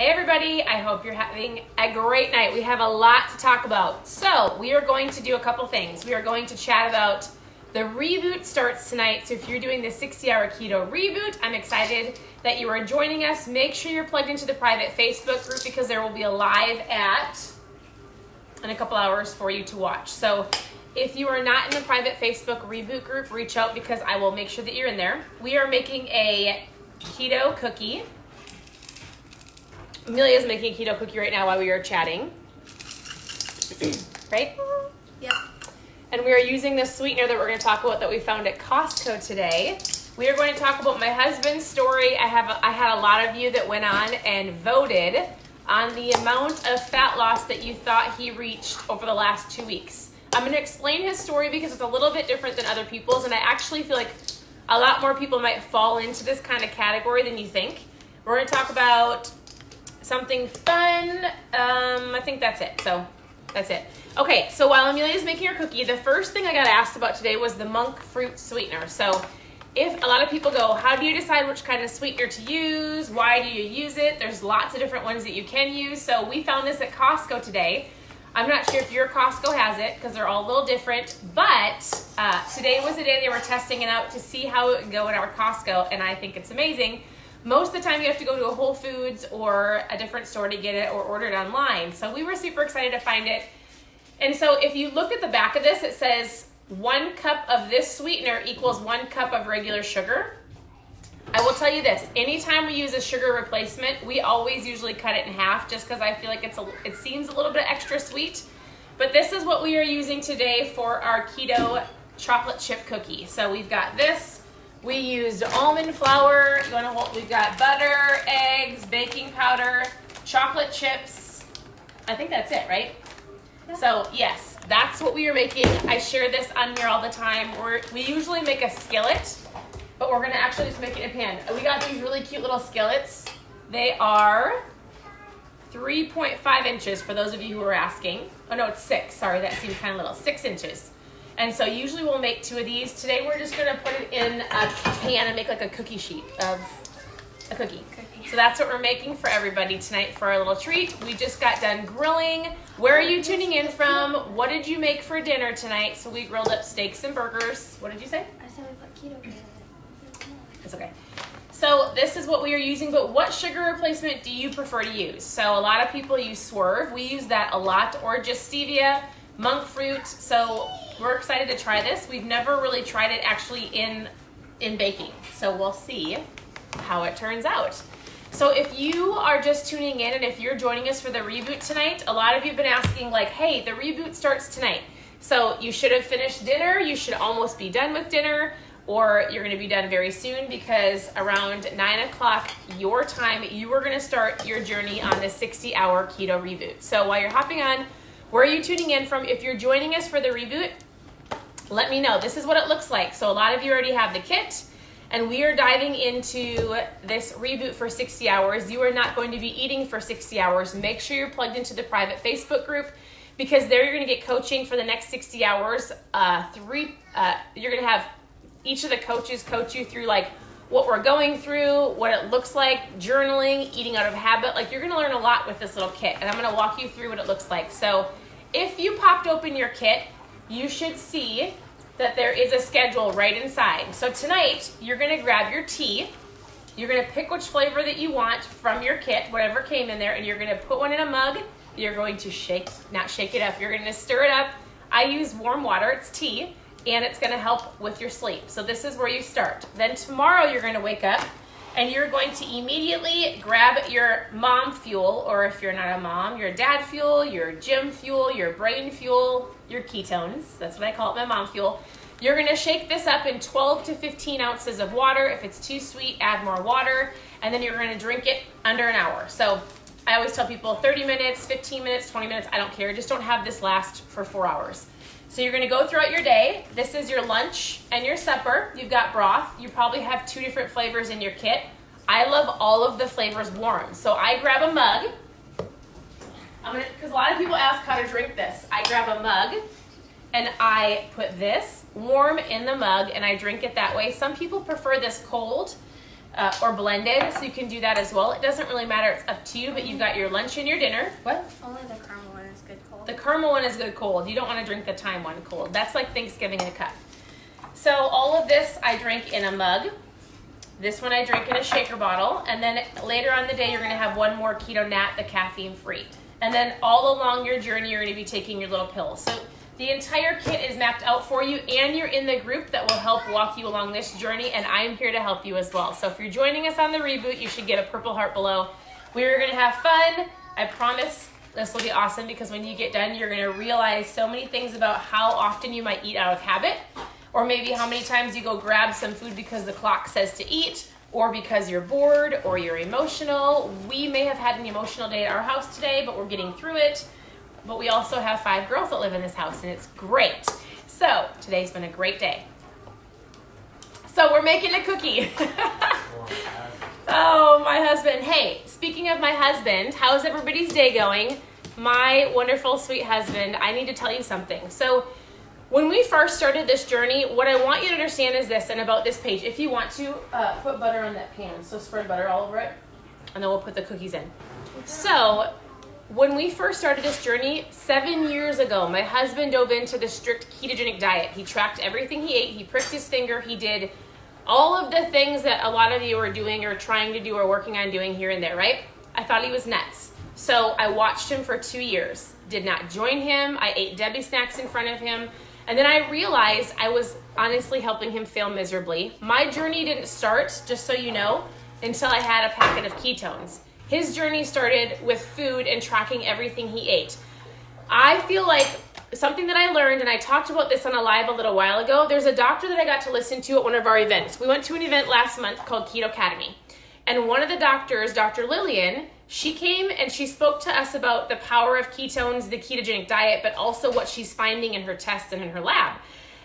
Hey everybody, I hope you're having a great night. We have a lot to talk about. So we are going to do a couple things. We are going to chat about the reboot starts tonight. So if you're doing the 60-hour keto reboot, I'm excited that you are joining us. Make sure you're plugged into the private Facebook group because there will be a live in a couple hours for you to watch. So if you are not in the private Facebook reboot group, reach out because I will make sure that you're in there. We are making a keto cookie. Amelia is making a keto cookie right now while we are chatting. Right? Yep. And we are using this sweetener that we're going to talk about that we found at Costco today. We are going to talk about my husband's story. I had a lot of you that went on and voted on the amount of fat loss that you thought he reached over the last 2 weeks. I'm going to explain his story because it's a little bit different than other people's, and I actually feel like a lot more people might fall into this kind of category than you think. We're going to talk about something fun. I think that's it. So that's it. Okay, so while Amelia is making her cookie, the first thing I got asked about today was the monk fruit sweetener. So if a lot of people go, how do you decide which kind of sweetener to use? Why do you use it? There's lots of different ones that you can use. So we found this at Costco today. I'm not sure if your Costco has it because they're all a little different, but today was the day they were testing it out to see how it would go at our Costco, and I think it's amazing. Most of the time you have to go to a Whole Foods or a different store to get it or order it online. So we were super excited to find it. And so if you look at the back of this, it says 1 cup of this sweetener equals 1 cup of regular sugar. I will tell you this, anytime we use a sugar replacement, we always usually cut it in half just because I feel like it seems a little bit extra sweet. But this is what we are using today for our keto chocolate chip cookie. So we've got this. We used almond flour, we've got butter, eggs, baking powder, chocolate chips. I think that's it, right? Yeah. So yes, that's what we are making. I share this on here all the time. We usually make a skillet, but we're gonna actually just make it in a pan. We got these really cute little skillets. They are 3.5 inches for those of you who are asking. Oh no, it's 6, sorry, that seemed kind of little, 6 inches. And so usually we'll make 2 of these. Today we're just gonna put it in a pan and make like a cookie sheet of a cookie. So that's what we're making for everybody tonight for our little treat. We just got done grilling. Where are you tuning in from? What did you make for dinner tonight? So we grilled up steaks and burgers. What did you say? I said we put keto in it. It's okay. So this is what we are using, but what sugar replacement do you prefer to use? So a lot of people use Swerve. We use that a lot, or just stevia, monk fruit. So we're excited to try this. We've never really tried it actually in baking. So we'll see how it turns out. So if you are just tuning in and if you're joining us for the reboot tonight, a lot of you have been asking like, hey, the reboot starts tonight. So you should have finished dinner. You should almost be done with dinner, or you're going to be done very soon because around 9 o'clock your time, you are going to start your journey on the 60-hour keto reboot. So while you're hopping on, where are you tuning in from? If you're joining us for the reboot, let me know. This is what it looks like. So a lot of you already have the kit, and we are diving into this reboot for 60 hours. You are not going to be eating for 60 hours. Make sure you're plugged into the private Facebook group because there you're going to get coaching for the next 60 hours. You're going to have each of the coaches coach you through like what we're going through, what it looks like, journaling, eating out of habit. Like you're going to learn a lot with this little kit, and I'm going to walk you through what it looks like. So if you popped open your kit, you should see that there is a schedule right inside. So tonight, you're gonna grab your tea, you're gonna pick which flavor that you want from your kit, whatever came in there, and you're gonna put one in a mug. You're going to not shake it up, you're gonna stir it up. I use warm water, it's tea, and it's gonna help with your sleep. So this is where you start. Then tomorrow you're gonna wake up and you're going to immediately grab your mom fuel, or if you're not a mom, your dad fuel, your gym fuel, your brain fuel, your ketones. That's what I call it, my mom fuel. You're gonna shake this up in 12 to 15 ounces of water. If it's too sweet, add more water, and then you're gonna drink it under an hour. So I always tell people 30 minutes, 15 minutes, 20 minutes, I don't care. Just don't have this last for 4 hours. So you're gonna go throughout your day. This is your lunch and your supper. You've got broth. You probably have 2 different flavors in your kit. I love all of the flavors warm. So I grab a mug. Because a lot of people ask how to drink this. I grab a mug and I put this warm in the mug and I drink it that way. Some people prefer this cold. or blended, so you can do that as well. It doesn't really matter, it's up to you, but you've got your lunch and your dinner. What? Only the caramel one is good cold. The caramel one is good cold. You don't want to drink the thyme one cold. That's like Thanksgiving in a cup. So all of this I drink in a mug. This one I drink in a shaker bottle. And then later on in the day, you're going to have one more Keto Nat, the caffeine free. And then all along your journey, you're going to be taking your little pills. So the entire kit is mapped out for you, and you're in the group that will help walk you along this journey, and I'm here to help you as well. So if you're joining us on the reboot, you should get a purple heart below. We're going to have fun. I promise this will be awesome, because when you get done, you're going to realize so many things about how often you might eat out of habit, or maybe how many times you go grab some food because the clock says to eat, or because you're bored, or you're emotional. We may have had an emotional day at our house today, but we're getting through it. But we also have 5 girls that live in this house, and it's great. So today's been a great day. So we're making a cookie. Oh, my husband. Hey, speaking of my husband, how's everybody's day going? My wonderful, sweet husband, I need to tell you something. So when we first started this journey, what I want you to understand is this, and about this page. If you want to, put butter on that pan. So spread butter all over it, and then we'll put the cookies in. So when we first started this journey 7 years ago, my husband dove into the strict ketogenic diet. He tracked everything he ate. He pricked his finger. He did all of the things that a lot of you are doing or trying to do or working on doing here and there, right? I thought he was nuts. So I watched him for 2 years. Did not join him. I ate Debbie snacks in front of him. And then I realized I was honestly helping him fail miserably. My journey didn't start, just so you know, until I had a packet of ketones. His journey started with food and tracking everything he ate. I feel like something that I learned, and I talked about this on a live a little while ago, there's a doctor that I got to listen to at one of our events. We went to an event last month called Keto Academy. And one of the doctors, Dr. Lillian, she came and she spoke to us about the power of ketones, the ketogenic diet, but also what she's finding in her tests and in her lab.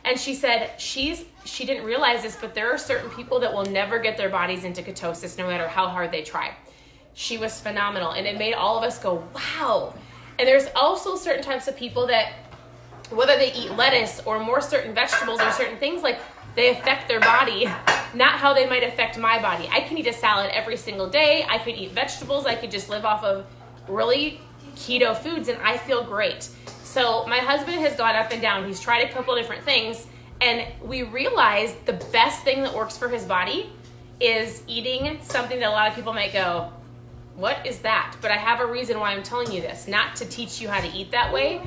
And she said she didn't realize this, but there are certain people that will never get their bodies into ketosis no matter how hard they try. She was phenomenal, and it made all of us go, wow. And there's also certain types of people that, whether they eat lettuce or more certain vegetables or certain things, like they affect their body, not how they might affect my body. I can eat a salad every single day. I could eat vegetables. I could just live off of really keto foods, and I feel great. So my husband has gone up and down. He's tried a couple different things, and we realized the best thing that works for his body is eating something that a lot of people might go, what is that? But I have a reason why I'm telling you this, not to teach you how to eat that way,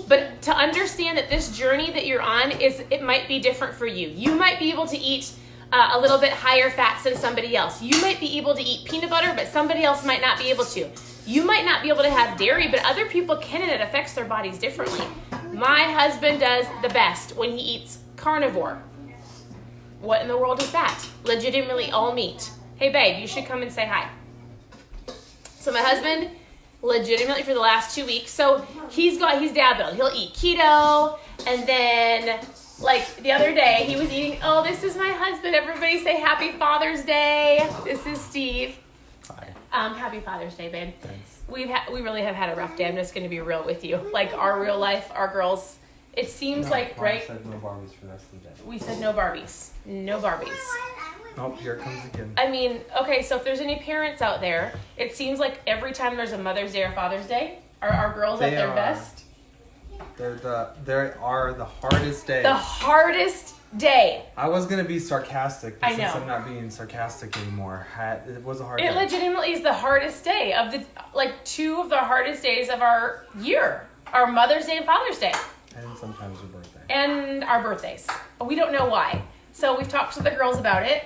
but to understand that this journey that you're on it might be different for you. You might be able to eat a little bit higher fats than somebody else. You might be able to eat peanut butter, but somebody else might not be able to. You might not be able to have dairy, but other people can, and it affects their bodies differently. My husband does the best when he eats carnivore. What in the world is that? Legitimately all meat. Hey babe, you should come and say hi. So my husband, legitimately for the last 2 weeks, so he's dad build. He'll eat keto, and then like the other day he was eating, oh, this is my husband. Everybody say happy Father's Day. This is Steve. Hi. Happy Father's Day, babe. Thanks. We really have had a rough day. I'm just going to be real with you. Like our real life, our girls, it seems like, Mom right? said no Barbies for the rest of the day. We said no Barbies. No Barbies. Oh, here it comes again. I mean, okay, so if there's any parents out there, it seems like every time there's a Mother's Day or Father's Day, are our girls at their best? They are the hardest day. The hardest day. I was gonna be sarcastic, but I know. since I'm not being sarcastic anymore, it was a hard day. It legitimately is the hardest day of the, like, 2 of the hardest days of our year. Our Mother's Day and Father's Day. And sometimes your birthday. And our birthdays. We don't know why. So we've talked to the girls about it.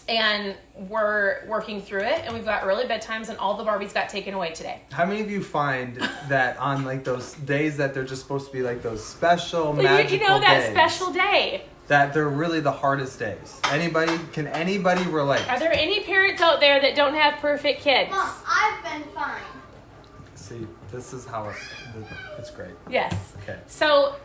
And we're working through it, and we've got early bedtimes, and all the Barbies got taken away today. How many of you find that on like those days that they're just supposed to be like those special But magical you know that days, special day. that they're really the hardest days? Can anybody relate? Are there any parents out there that don't have perfect kids? Mom, I've been fine. See, this is how it's great. Yes. Okay. So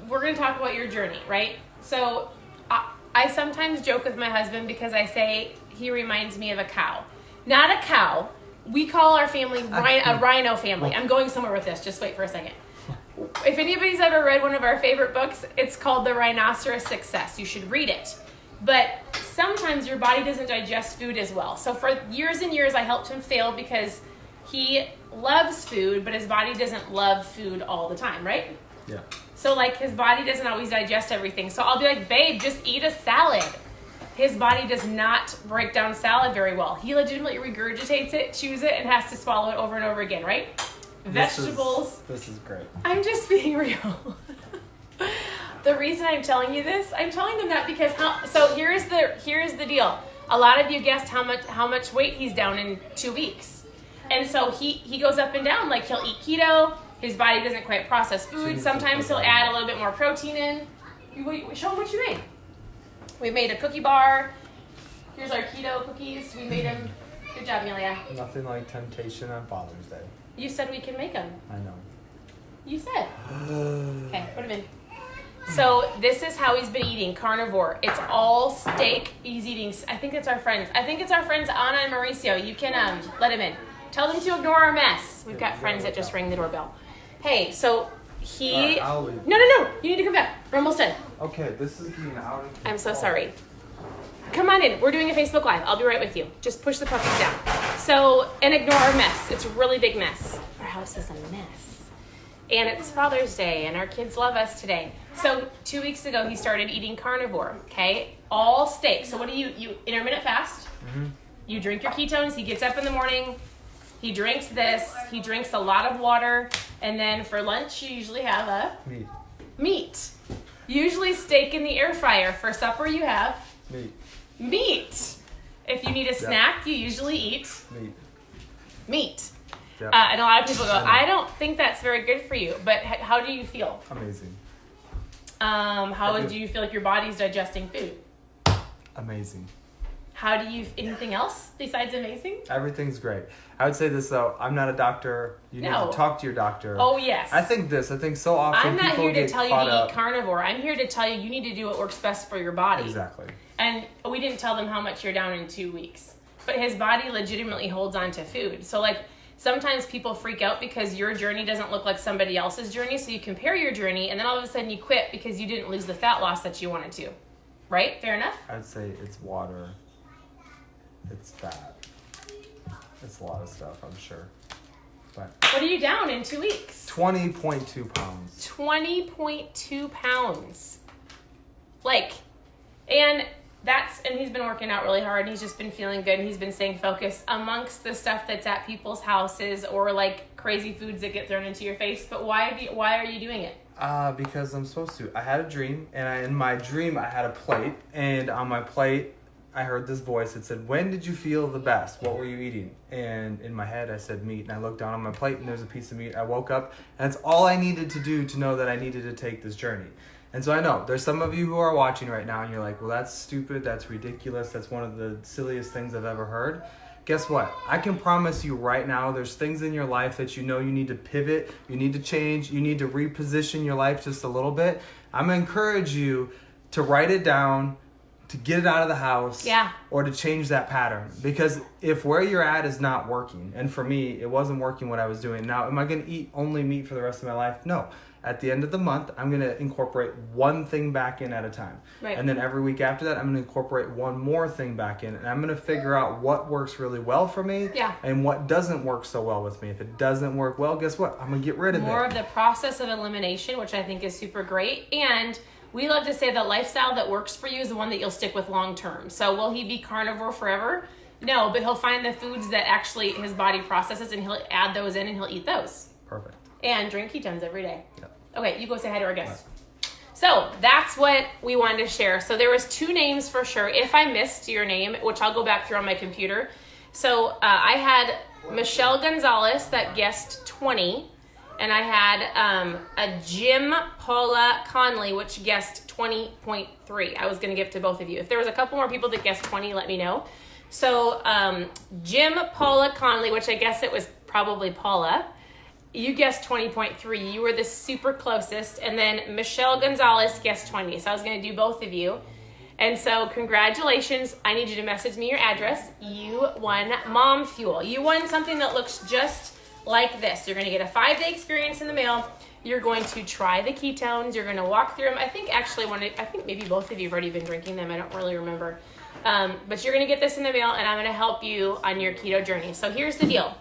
we're going to talk about your journey, right? So I sometimes joke with my husband because I say he reminds me of a cow. Not a cow. We call our family a rhino family. I'm going somewhere with this. Just wait for a second. If anybody's ever read one of our favorite books, it's called The Rhinoceros Success. You should read it. But sometimes your body doesn't digest food as well. So for years and years, I helped him fail because he loves food, but his body doesn't love food all the time, right? Yeah. So like his body doesn't always digest everything. So I'll be like, babe, just eat a salad. His body does not break down salad very well. He legitimately regurgitates it, chews it, and has to swallow it over and over again, right? Vegetables. This is great. I'm just being real. The reason I'm telling you this, I'm telling them that because so here's the deal. A lot of you guessed how much weight he's down in 2 weeks. And so he goes up and down. Like he'll eat keto. His body doesn't quite process food. Sometimes he'll add a little bit more protein in. Show him what you made. We made a cookie bar. Here's our keto cookies. We made them. Good job, Amelia. Nothing like temptation on Father's Day. You said we can make them. I know. You said. Okay, put them in. So this is how he's been eating, carnivore. It's all steak. He's eating, I think it's our friends. Anna and Mauricio. You can let him in. Tell them to ignore our mess. We've got friends that just ring the doorbell. Hey, so he... I'll leave. No. You need to come back. We're almost done. Okay, this is getting out of control. I'm so sorry. Come on in. We're doing a Facebook Live. I'll be right with you. Just push the puppies down. So, and ignore our mess. It's a really big mess. Our house is a mess. And it's Father's Day, and our kids love us today. So 2 weeks ago, he started eating carnivore, okay? All steak. So what do you intermittent fast? Mm-hmm. You drink your ketones. He gets up in the morning. He drinks this. He drinks a lot of water. And then for lunch, you usually have a... Meat. Usually steak in the air fryer. For supper, you have... Meat. If you need a snack, you usually eat... Meat. Yep. And a lot of people go, I don't think that's very good for you. But how do you feel? Amazing. How do you feel like your body's digesting food? Amazing. How do you, anything else besides amazing? Everything's great. I would say this though, I'm not a doctor. You need to talk to your doctor. Oh yes. I think so often I'm not people here to get tell you caught to up. eat carnivore. I'm here to tell you you need to do what works best for your body. Exactly. And we didn't tell them how much you're down in 2 weeks. But his body legitimately holds on to food. So like sometimes people freak out because your journey doesn't look like somebody else's journey. So you compare your journey and then all of a sudden you quit because you didn't lose the fat loss that you wanted to. Right? Fair enough? I'd say it's water. It's fat. It's a lot of stuff, I'm sure. But what are you down in 2 weeks? 20.2 pounds. 20.2 pounds. Like, and he's been working out really hard and he's just been feeling good and he's been staying focused amongst the stuff that's at people's houses or like crazy foods that get thrown into your face. But why are you doing it? Because I'm supposed to. I had a dream and in my dream I had a plate and on my plate I heard this voice that said, when did you feel the best? What were you eating? And in my head, I said meat. And I looked down on my plate and there's a piece of meat. I woke up and that's all I needed to do to know that I needed to take this journey. And so I know there's some of you who are watching right now and you're like, well, that's stupid. That's ridiculous. That's one of the silliest things I've ever heard. Guess what? I can promise you right now, there's things in your life that you know you need to pivot. You need to change. You need to reposition your life just a little bit. I'm going to encourage you to write it down, to get it out of the house, or to change that pattern. Because if where you're at is not working, and for me, it wasn't working what I was doing. Now, am I going to eat only meat for the rest of my life? No. At the end of the month, I'm going to incorporate one thing back in at a time. Right. And then every week after that, I'm going to incorporate one more thing back in. And I'm going to figure out what works really well for me and what doesn't work so well with me. If it doesn't work well, guess what? I'm going to get rid of it. More of the process of elimination, which I think is super great. And we love to say the lifestyle that works for you is the one that you'll stick with long term. So will he be carnivore forever? No, but he'll find the foods that actually his body processes and he'll add those in and he'll eat those. Perfect. And drink ketones every day. Yep. Okay, you go say hi to our guests. Right. So that's what we wanted to share. So there was 2 names for sure. If I missed your name, which I'll go back through on my computer. So I had Michelle Gonzalez that guessed 20. And I had a Jim Paula Conley, which guessed 20.3. I was going to give to both of you. If there was a couple more people that guessed 20, let me know. So Jim Paula Conley, which I guess it was probably Paula, you guessed 20.3. You were the super closest. And then Michelle Gonzalez guessed 20. So I was going to do both of you. And so congratulations. I need you to message me your address. You won Mom Fuel. You won something that looks just like this. You're going to get a 5-day experience in the mail. You're going to try the ketones. You're going to walk through them. I think maybe both of you have already been drinking them. I don't really remember. But you're gonna get this in the mail, and I'm gonna help you on your keto journey. So here's the deal.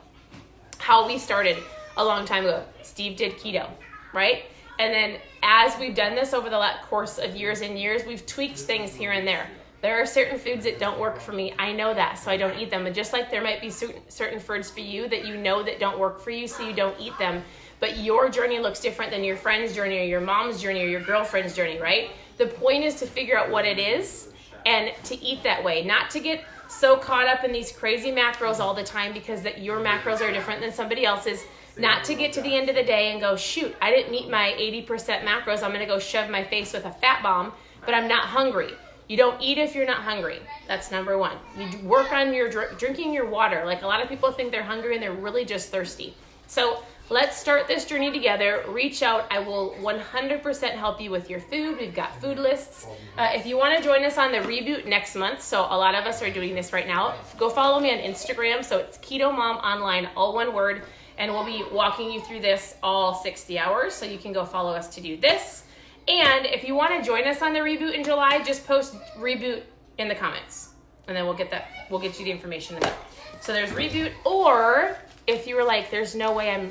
How we started a long time ago. Steve did keto, right? And then as we've done this over the course of years and years, we've tweaked things here and there. There are certain foods that don't work for me. I know that, so I don't eat them. And just like there might be certain foods for you that you know that don't work for you, so you don't eat them. But your journey looks different than your friend's journey or your mom's journey or your girlfriend's journey, right? The point is to figure out what it is and to eat that way, not to get so caught up in these crazy macros all the time because that your macros are different than somebody else's. Not to get to the end of the day and go, shoot, I didn't meet my 80% macros. I'm gonna go shove my face with a fat bomb, but I'm not hungry. You don't eat if you're not hungry. That's number one. You work on your drinking your water. Like a lot of people think they're hungry and they're really just thirsty. So let's start this journey together. Reach out. I will 100% help you with your food. We've got food lists. If you want to join us on the reboot next month, so a lot of us are doing this right now, go follow me on Instagram. So it's KetoMOM Online, all one word. And we'll be walking you through this all 60 hours. So you can go follow us to do this. And if you want to join us on the reboot in July, just post reboot in the comments. And then we'll get you the information in there. So there's reboot, or if you were like, there's no way,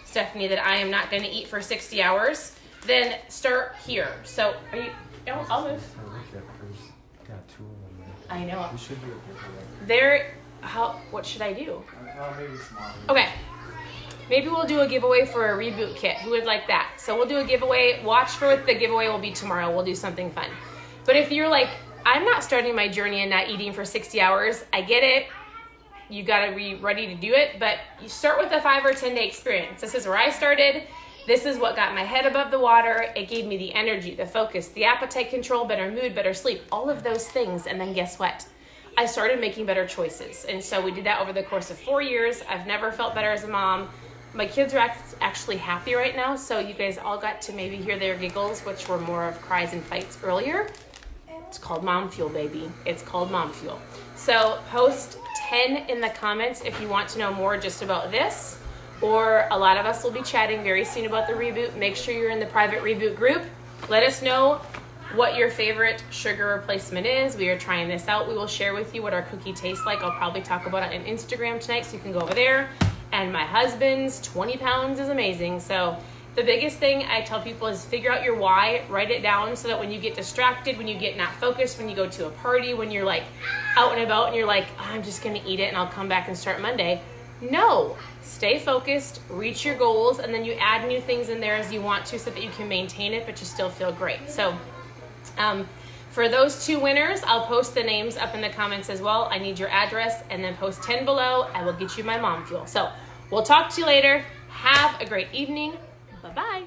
Stephanie, that I am not going to eat for 60 hours, then start here. So are you, I'll move. Got 2 of them there. I know. We should do it giveaway. There, what should I do? Maybe smaller. Okay. Maybe we'll do a giveaway for a reboot kit. Who would like that? So we'll do a giveaway. Watch for what the giveaway will be tomorrow. We'll do something fun. But if you're like, I'm not starting my journey and not eating for 60 hours, I get it. You got to be ready to do it. But you start with a 5 or 10 day experience. This is where I started. This is what got my head above the water. It gave me the energy, the focus, the appetite control, better mood, better sleep, all of those things. And then guess what? I started making better choices. And so we did that over the course of 4 years. I've never felt better as a mom. My kids are actually happy right now, so you guys all got to maybe hear their giggles, which were more of cries and fights earlier. It's called Mom Fuel, baby. It's called Mom Fuel. So post 10 in the comments if you want to know more just about this, or a lot of us will be chatting very soon about the reboot. Make sure you're in the private reboot group. Let us know what your favorite sugar replacement is. We are trying this out. We will share with you what our cookie tastes like. I'll probably talk about it on Instagram tonight, so you can go over there. And my husband's 20 pounds is amazing. So the biggest thing I tell people is figure out your why, write it down so that when you get distracted, when you get not focused, when you go to a party, when you're like out and about and you're like, oh, I'm just gonna eat it and I'll come back and start Monday. No, stay focused, reach your goals, and then you add new things in there as you want to so that you can maintain it, but you still feel great. So for those 2 winners, I'll post the names up in the comments as well. I need your address, and then post 10 below. I will get you my Mom Fuel. So we'll talk to you later. Have a great evening. Bye-bye.